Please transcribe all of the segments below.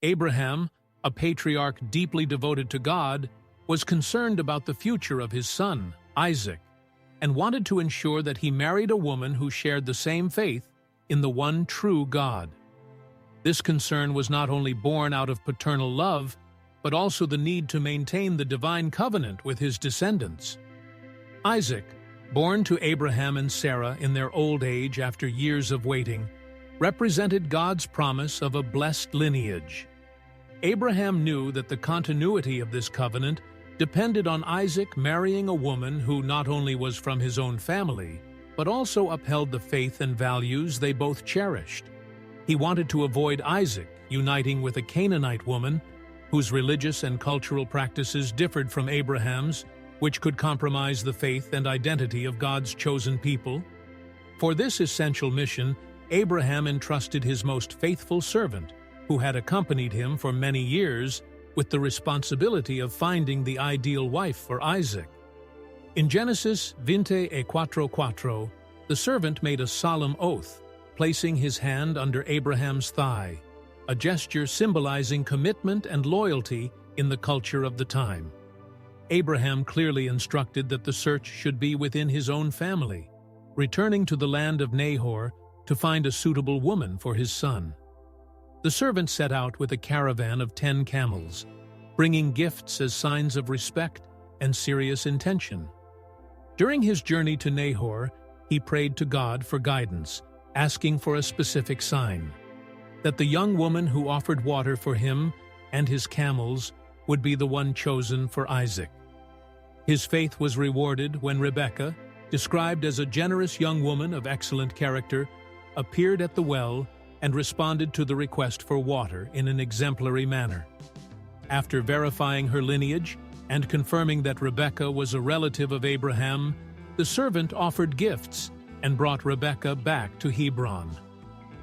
Abraham, a patriarch deeply devoted to God, was concerned about the future of his son, Isaac, and wanted to ensure that he married a woman who shared the same faith in the one true God. This concern was not only born out of paternal love, but also the need to maintain the divine covenant with his descendants. Isaac, born to Abraham and Sarah in their old age after years of waiting, represented God's promise of a blessed lineage. Abraham knew that the continuity of this covenant depended on Isaac marrying a woman who not only was from his own family, but also upheld the faith and values they both cherished. He wanted to avoid Isaac uniting with a Canaanite woman whose religious and cultural practices differed from Abraham's, which could compromise the faith and identity of God's chosen people. For this essential mission, Abraham entrusted his most faithful servant, who had accompanied him for many years, with the responsibility of finding the ideal wife for Isaac. In Genesis 24:4, the servant made a solemn oath, placing his hand under Abraham's thigh, a gesture symbolizing commitment and loyalty in the culture of the time. Abraham clearly instructed that the search should be within his own family, returning to the land of Nahor to find a suitable woman for his son. The servant set out with a caravan of 10 camels, bringing gifts as signs of respect and serious intention. During his journey to Nahor, he prayed to God for guidance, asking for a specific sign, that the young woman who offered water for him and his camels would be the one chosen for Isaac. His faith was rewarded when Rebekah, described as a generous young woman of excellent character, appeared at the well and responded to the request for water in an exemplary manner. After verifying her lineage and confirming that Rebekah was a relative of Abraham, the servant offered gifts and brought Rebekah back to Hebron.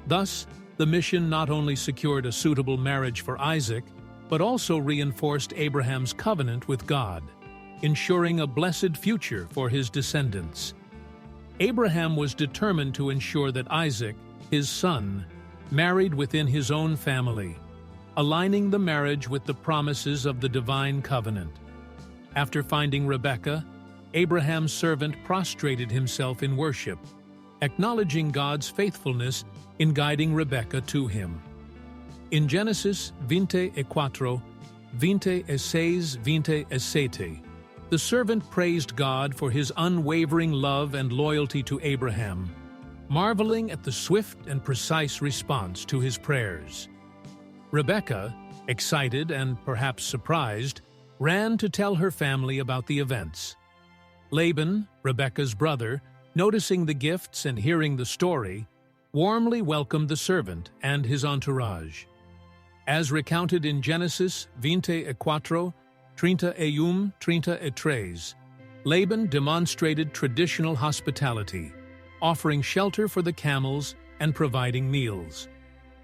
Thus, the mission not only secured a suitable marriage for Isaac, but also reinforced Abraham's covenant with God, ensuring a blessed future for his descendants. Abraham was determined to ensure that Isaac, his son, married within his own family, aligning the marriage with the promises of the divine covenant. After finding Rebekah, Abraham's servant prostrated himself in worship, acknowledging God's faithfulness in guiding Rebekah to him. In Genesis 24, 26, 27, the servant praised God for his unwavering love and loyalty to Abraham, marveling at the swift and precise response to his prayers. Rebekah, excited and perhaps surprised, ran to tell her family about the events. Laban, Rebekah's brother, noticing the gifts and hearing the story, warmly welcomed the servant and his entourage. As recounted in Genesis 24, 31, 33, Laban demonstrated traditional hospitality, offering shelter for the camels and providing meals.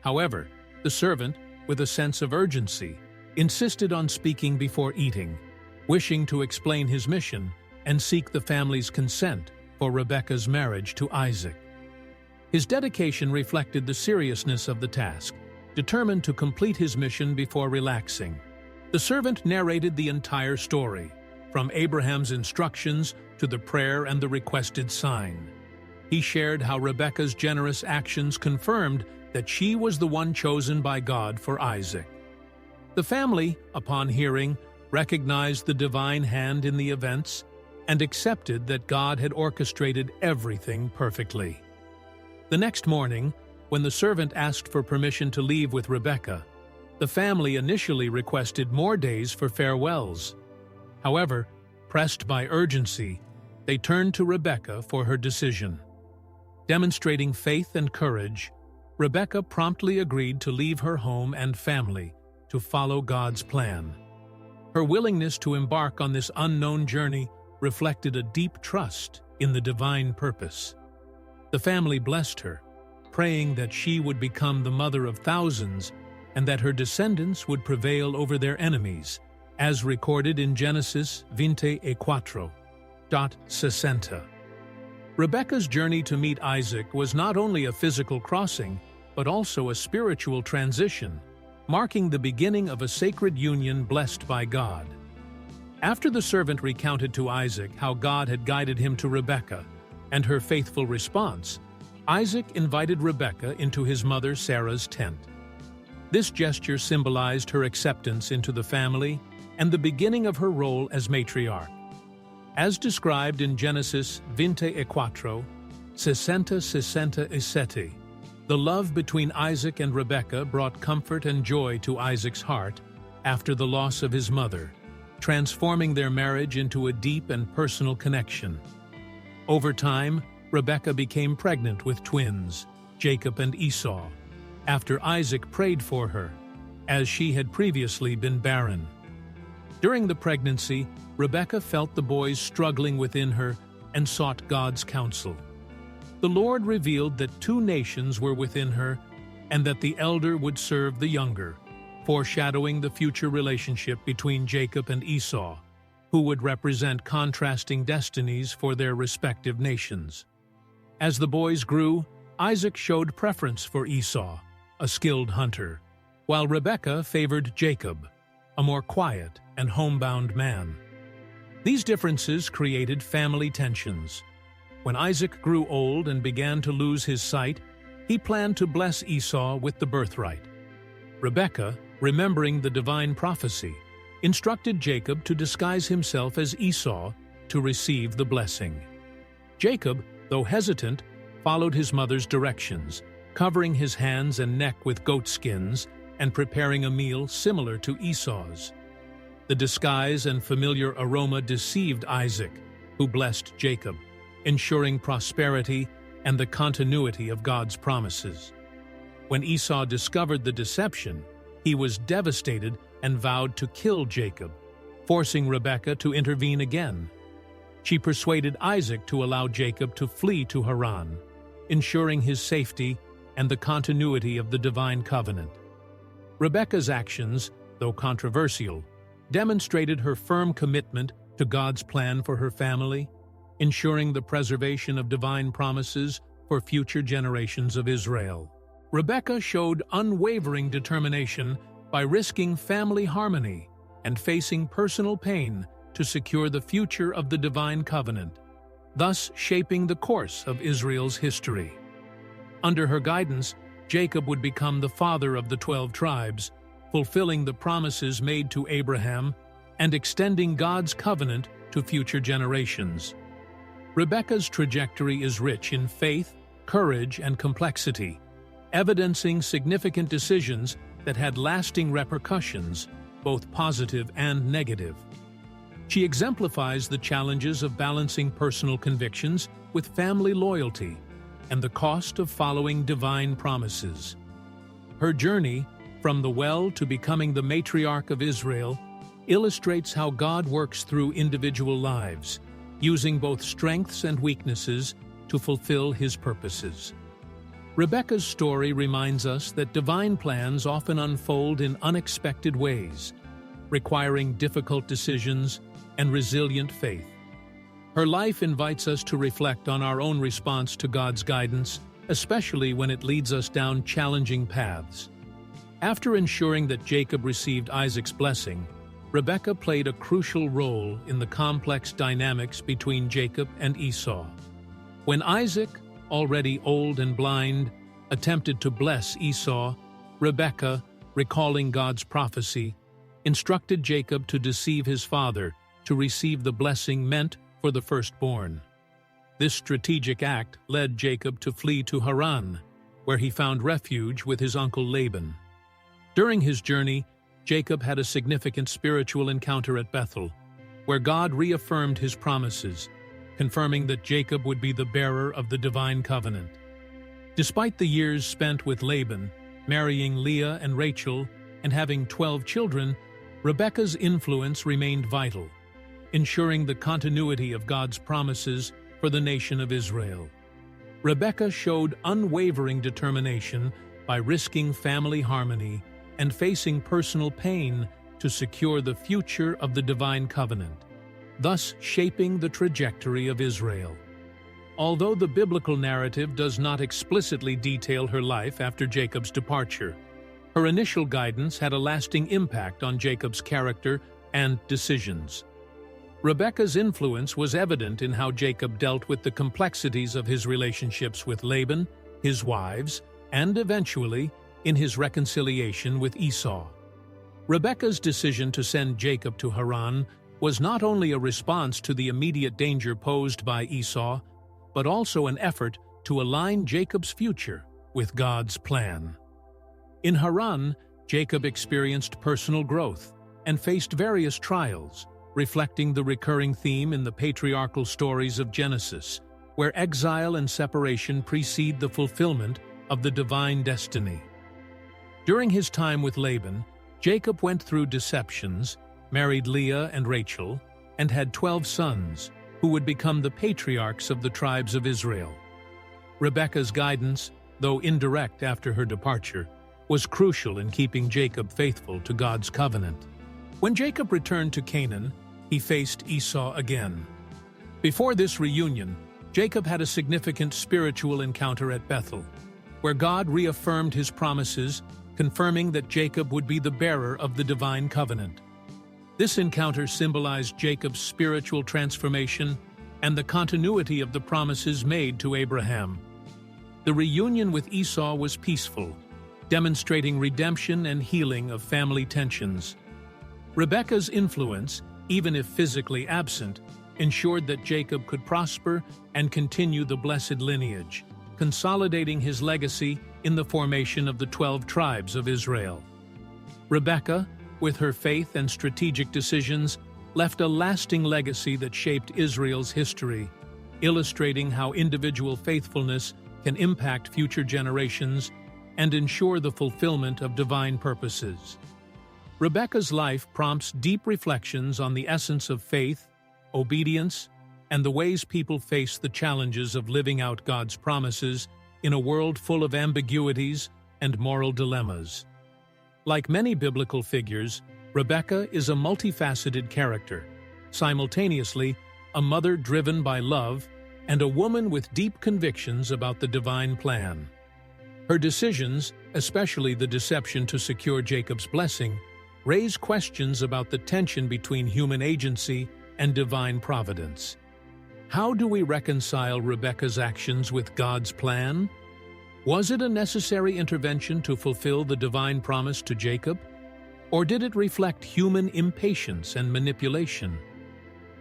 However, the servant, with a sense of urgency, insisted on speaking before eating, wishing to explain his mission and seek the family's consent for Rebekah's marriage to Isaac. His dedication reflected the seriousness of the task, determined to complete his mission before relaxing. The servant narrated the entire story, from Abraham's instructions to the prayer and the requested sign. He shared how Rebekah's generous actions confirmed that she was the one chosen by God for Isaac. The family, upon hearing, recognized the divine hand in the events and accepted that God had orchestrated everything perfectly. The next morning, when the servant asked for permission to leave with Rebekah, the family initially requested more days for farewells. However, pressed by urgency, they turned to Rebekah for her decision. Demonstrating faith and courage, Rebekah promptly agreed to leave her home and family to follow God's plan. Her willingness to embark on this unknown journey reflected a deep trust in the divine purpose. The family blessed her, praying that she would become the mother of thousands and that her descendants would prevail over their enemies, as recorded in Genesis 24:60. Rebekah's journey to meet Isaac was not only a physical crossing, but also a spiritual transition, marking the beginning of a sacred union blessed by God. After the servant recounted to Isaac how God had guided him to Rebekah and her faithful response, Isaac invited Rebekah into his mother Sarah's tent. This gesture symbolized her acceptance into the family and the beginning of her role as matriarch. As described in Genesis 24, 60-67, the love between Isaac and Rebekah brought comfort and joy to Isaac's heart after the loss of his mother, transforming their marriage into a deep and personal connection. Over time, Rebekah became pregnant with twins, Jacob and Esau, after Isaac prayed for her, as she had previously been barren. During the pregnancy, Rebekah felt the boys struggling within her and sought God's counsel. The Lord revealed that two nations were within her and that the elder would serve the younger, foreshadowing the future relationship between Jacob and Esau, who would represent contrasting destinies for their respective nations. As the boys grew, Isaac showed preference for Esau, a skilled hunter, while Rebekah favored Jacob, a more quiet and homebound man. These differences created family tensions. When Isaac grew old and began to lose his sight, he planned to bless Esau with the birthright. Rebekah, remembering the divine prophecy, instructed Jacob to disguise himself as Esau to receive the blessing. Jacob, though hesitant, followed his mother's directions, covering his hands and neck with goat skins and preparing a meal similar to Esau's. The disguise and familiar aroma deceived Isaac, who blessed Jacob, ensuring prosperity and the continuity of God's promises. When Esau discovered the deception, he was devastated and vowed to kill Jacob, forcing Rebekah to intervene again. She persuaded Isaac to allow Jacob to flee to Haran, ensuring his safety and the continuity of the divine covenant. Rebekah's actions, though controversial, demonstrated her firm commitment to God's plan for her family, ensuring the preservation of divine promises for future generations of Israel. Rebekah showed unwavering determination by risking family harmony and facing personal pain to secure the future of the divine covenant, thus shaping the course of Israel's history. Under her guidance, Jacob would become the father of the 12 tribes, fulfilling the promises made to Abraham and extending God's covenant to future generations. Rebekah's trajectory is rich in faith, courage, and complexity, evidencing significant decisions that had lasting repercussions, both positive and negative. She exemplifies the challenges of balancing personal convictions with family loyalty and the cost of following divine promises. Her journey, from the well to becoming the matriarch of Israel, illustrates how God works through individual lives, using both strengths and weaknesses to fulfill His purposes. Rebekah's story reminds us that divine plans often unfold in unexpected ways, requiring difficult decisions and resilient faith. Her life invites us to reflect on our own response to God's guidance, especially when it leads us down challenging paths. After ensuring that Jacob received Isaac's blessing, Rebekah played a crucial role in the complex dynamics between Jacob and Esau. When Isaac, already old and blind, attempted to bless Esau, Rebekah, recalling God's prophecy, instructed Jacob to deceive his father to receive the blessing meant for the firstborn. This strategic act led Jacob to flee to Haran, where he found refuge with his uncle Laban. During his journey, Jacob had a significant spiritual encounter at Bethel, where God reaffirmed His promises, confirming that Jacob would be the bearer of the divine covenant. Despite the years spent with Laban, marrying Leah and Rachel, and having 12 children, Rebekah's influence remained vital, ensuring the continuity of God's promises for the nation of Israel. Rebekah showed unwavering determination by risking family harmony and facing personal pain to secure the future of the divine covenant, thus shaping the trajectory of Israel. Although the biblical narrative does not explicitly detail her life after Jacob's departure, Her initial guidance had a lasting impact on Jacob's character and decisions. Rebekah's influence was evident in how Jacob dealt with the complexities of his relationships with Laban, his wives, and eventually in his reconciliation with Esau. Rebekah's decision to send Jacob to Haran was not only a response to the immediate danger posed by Esau, but also an effort to align Jacob's future with God's plan. In Haran, Jacob experienced personal growth and faced various trials, reflecting the recurring theme in the patriarchal stories of Genesis, where exile and separation precede the fulfillment of the divine destiny. During his time with Laban, Jacob went through deceptions, married Leah and Rachel, and had 12 sons, who would become the patriarchs of the tribes of Israel. Rebekah's guidance, though indirect after her departure, was crucial in keeping Jacob faithful to God's covenant. When Jacob returned to Canaan, he faced Esau again. Before this reunion, Jacob had a significant spiritual encounter at Bethel, where God reaffirmed his promises, confirming that Jacob would be the bearer of the divine covenant. This encounter symbolized Jacob's spiritual transformation and the continuity of the promises made to Abraham. The reunion with Esau was peaceful, demonstrating redemption and healing of family tensions. Rebekah's influence, even if physically absent, ensured that Jacob could prosper and continue the blessed lineage, consolidating his legacy in the formation of the 12 tribes of Israel. Rebekah, with her faith and strategic decisions, left a lasting legacy that shaped Israel's history, illustrating how individual faithfulness can impact future generations and ensure the fulfillment of divine purposes. Rebekah's life prompts deep reflections on the essence of faith, obedience, and the ways people face the challenges of living out God's promises in a world full of ambiguities and moral dilemmas. Like many biblical figures, Rebekah is a multifaceted character, simultaneously a mother driven by love and a woman with deep convictions about the divine plan. Her decisions, especially the deception to secure Jacob's blessing, raise questions about the tension between human agency and divine providence. How do we reconcile Rebekah's actions with God's plan? Was it a necessary intervention to fulfill the divine promise to Jacob? Or did it reflect human impatience and manipulation?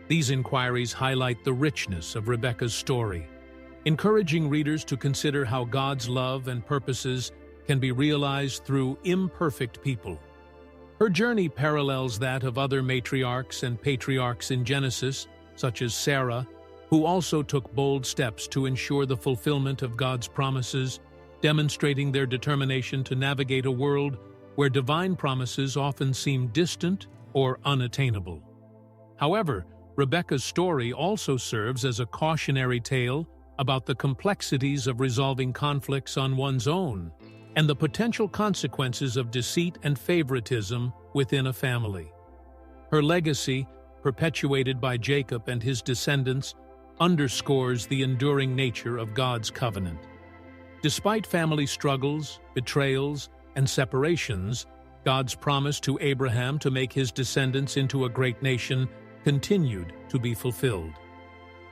These inquiries highlight the richness of Rebekah's story, encouraging readers to consider how God's love and purposes can be realized through imperfect people. Her journey parallels that of other matriarchs and patriarchs in Genesis, such as Sarah, who also took bold steps to ensure the fulfillment of God's promises, demonstrating their determination to navigate a world where divine promises often seem distant or unattainable. However, Rebekah's story also serves as a cautionary tale about the complexities of resolving conflicts on one's own and the potential consequences of deceit and favoritism within a family. Her legacy, perpetuated by Jacob and his descendants, underscores the enduring nature of God's covenant. Despite family struggles, betrayals, and separations, God's promise to Abraham to make his descendants into a great nation continued to be fulfilled.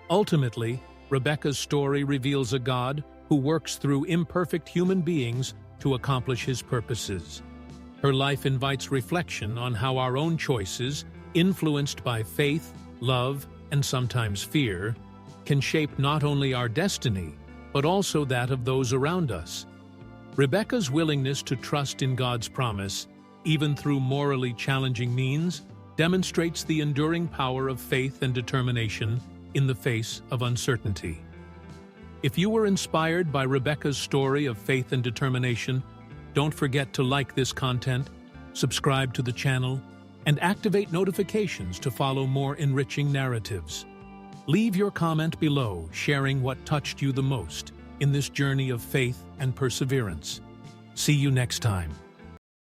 Ultimately, Rebekah's story reveals a God who works through imperfect human beings to accomplish his purposes. Her life invites reflection on how our own choices, influenced by faith, love, and sometimes fear, can shape not only our destiny, but also that of those around us. Rebekah's willingness to trust in God's promise, even through morally challenging means, demonstrates the enduring power of faith and determination in the face of uncertainty. If you were inspired by Rebekah's story of faith and determination, don't forget to like this content, subscribe to the channel, and activate notifications to follow more enriching narratives. Leave your comment below, sharing what touched you the most in this journey of faith and perseverance. See you next time.